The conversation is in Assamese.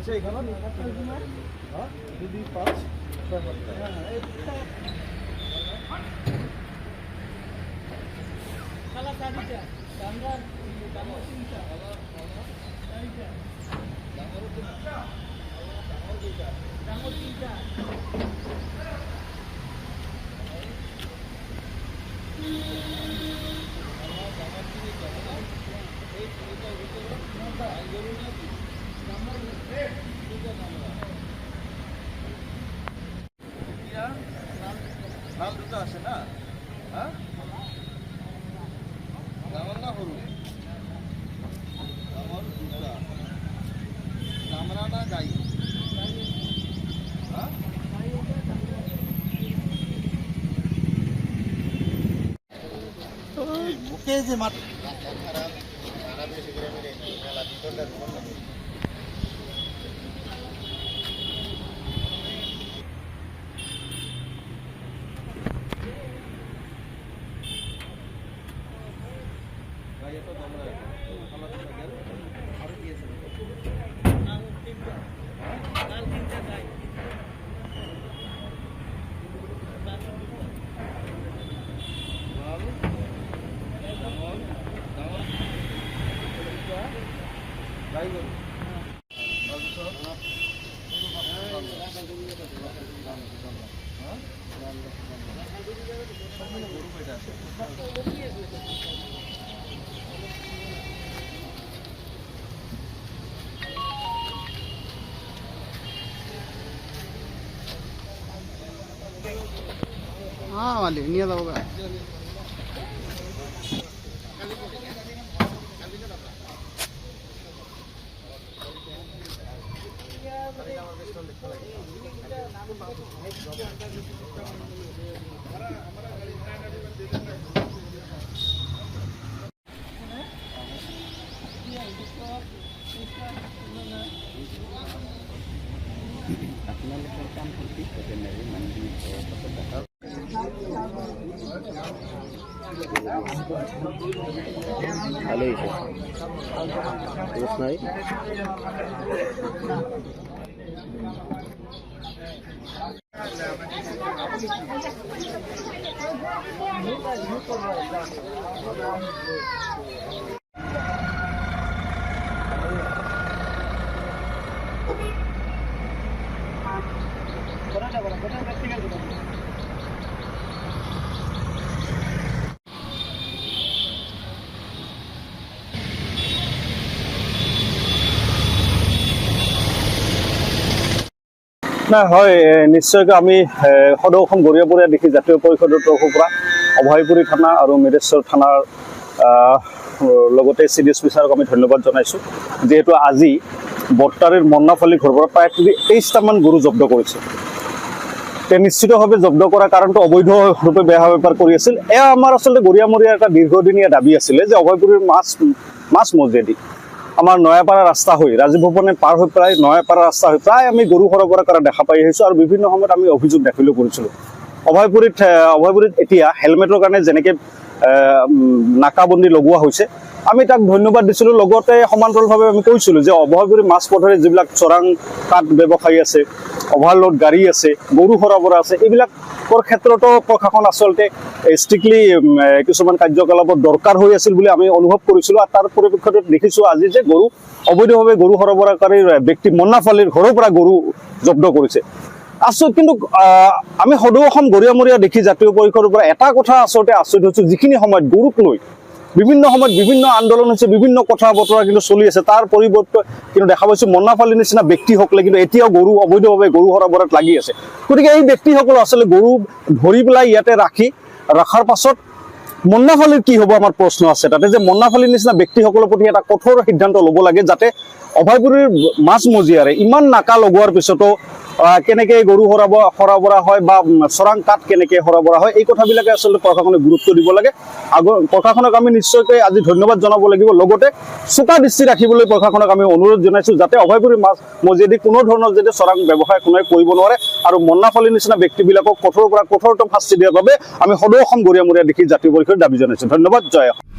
Bisa ikan apa? Hah? Di pas. Salah tadi ya. Gambar kamu cinta. Kamu cinta. নাম দুটো আছে না হ্যাঁ নামার না হরু নামার দুটো নামরা না গাই হ্যাঁ ওকে যে মাঠ সারা বেশি করে মেলা ভিতরটা हाँ वाले नहीं आता होगा अपना लेकर काम करती है मेरी मंडी ভালো হয়েছে বুঝ নাই না হয় নিশ্চয়কৈ আমি সদৌ অসম গৰীয়াপুৰীয়া দেখি জাতীয় পৰিষদৰ তৰফৰ পৰা অভয়পুৰী থানা আৰু মেৰেশ্বৰ থানাৰ লগতে CDSP ছাৰক আমি ধন্যবাদ জনাইছোঁ যেহেতু আজি বট্টাৰীৰ মন্নাফালী ঘৰৰ পৰা প্ৰায় 23টামান গৰু জব্দ কৰিছে তে নিশ্চিতভাৱে জব্দ কৰাৰ কাৰণটো অবৈধ ৰূপে বেহা বেপাৰ কৰি আছিল এয়া আমাৰ আচলতে গৰীয়ামৰীয়াৰ এটা দীৰ্ঘদিনীয়া দাবী আছিলে যে অভয়পুৰীৰ মাছ মজিয়াদি আমাৰ নয়াপাৰা ৰাস্তা হৈ ৰাজীৱ ভৱনে পাৰ হৈ প্ৰায় নয়াপাৰা ৰাস্তা হৈ প্ৰায় আমি গৰু সৰবৰাহ কৰা দেখা পাই আহিছোঁ আৰু বিভিন্ন সময়ত আমি অভিযোগ দাখিলো কৰিছিলোঁ অভয়পুৰীত এতিয়া হেলমেটৰ কাৰণে যেনেকৈ নাকাবন্দী লগোৱা হৈছে আমি তাক ধন্যবাদ দিছিলোঁ লগতে সমান্তৰালভাৱে আমি কৈছিলোঁ যে অভয়পুৰী মাছ পথৰে যিবিলাক চৰাং কাঠ ব্যৱসায়ী আছে অভাৰলোড গাড়ী আছে গৰু সৰবৰাহ আছে এইবিলাকৰ ক্ষেত্ৰতো প্ৰশাসন আচলতে ষ্ট্ৰিক্টলি কিছুমান কাৰ্যকলাপত দৰকাৰ হৈ আছিল বুলি আমি অনুভৱ কৰিছিলোঁ আৰু তাৰ পৰিপ্ৰেক্ষিতত দেখিছোঁ আজি যে গৰু অবৈধভাৱে গৰু সৰবৰাহকাৰী ব্যক্তি মন্নাফালীৰ ঘৰৰ পৰা গৰু জব্দ কৰিছে আচলতে কিন্তু আমি সদৌ অসম গৰীয়ামৰীয়া দেখি জাতীয় পৰিষদৰ পৰা এটা কথা আচলতে আচৰিত হৈছোঁ যিখিনি সময়ত গৰুক লৈ বিভিন্ন সময়ত বিভিন্ন আন্দোলন হৈছে বিভিন্ন কথা বতৰা কিন্তু চলি আছে তাৰ পৰিৱৰ্তে কিন্তু দেখা পাইছোঁ মন্নাফালীৰ নিচিনা ব্যক্তিসকলে কিন্তু এতিয়াও গৰু অবৈধভাৱে গৰু সৰবৰাহত লাগি আছে গতিকে এই ব্যক্তিসকল আচলতে গৰু ধৰি পেলাই ইয়াতে ৰাখাৰ পাছত মন্নাফালীৰ কি হ'ব আমাৰ প্ৰশ্ন আছে তাতে যে মন্নাফালীৰ নিচিনা ব্যক্তিসকলৰ প্ৰতি এটা কঠোৰ সিদ্ধান্ত ল'ব লাগে যাতে অভয়পুৰীৰ মাজমজিয়াৰে ইমান নাকা লগোৱাৰ পিছতো কেনেকৈ গৰু সৰাবৰা হয় বা চৰাং কাঠ কেনেকৈ সৰাবৰা হয় এই কথাবিলাকে আচলতে প্ৰশাসনে গুৰুত্ব দিব লাগে প্ৰশাসনক আমি নিশ্চয়কৈ আজি ধন্যবাদ জনাব লাগিব লগতে চোকা দৃষ্টি ৰাখিবলৈ প্ৰশাসনক আমি অনুৰোধ জনাইছোঁ যাতে অভয়পুৰীৰ মাজমজিয়াদি কোনো ধৰণৰ যাতে চৰাং ব্যৱসায় কোনোৱে কৰিব নোৱাৰে আৰু মন্নাফালীৰ নিচিনা ব্যক্তিবিলাকক কঠোৰৰ পৰা কঠোৰতম শাস্তি দিয়াৰ বাবে আমি সদৌ অসম গৰিয়ামূৰীয়া দেখি জাতীয় পৰিষদে দাবী জনাইছোঁ ধন্যবাদ জয় অসম